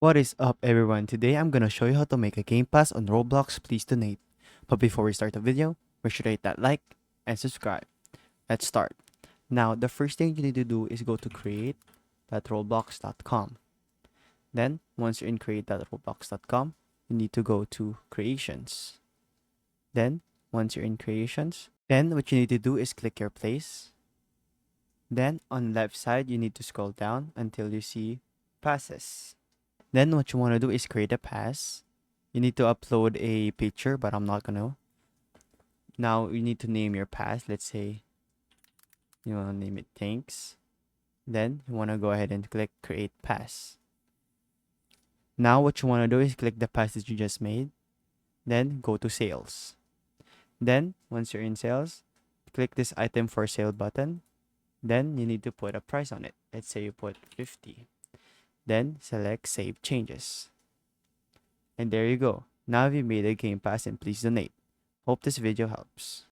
What is up everyone? Today I'm gonna show you how to make a game pass on Roblox. Please donate. But before we start the video, make sure to hit that like and subscribe. Let's start. Now the first thing you need to do is go to create.roblox.com. Then once you're in create.roblox.com, you need to go to creations. Then once you're in creations, then what you need to do is click your place. Then on the left side you need to scroll down until you see passes. Then what you want to do is create a pass. You need to upload a picture, but I'm not gonna. Now you need to name your pass. Let's say you want to name it thanks. Then you want to go ahead and click create pass. Now what you want to do is click the pass that you just made. Then go to sales. Then once you're in sales, click this item for sale button. Then you need to put a price on it. Let's say you put 50. Then select save changes. And there you go. Now we made a game pass and please donate. Hope this video helps.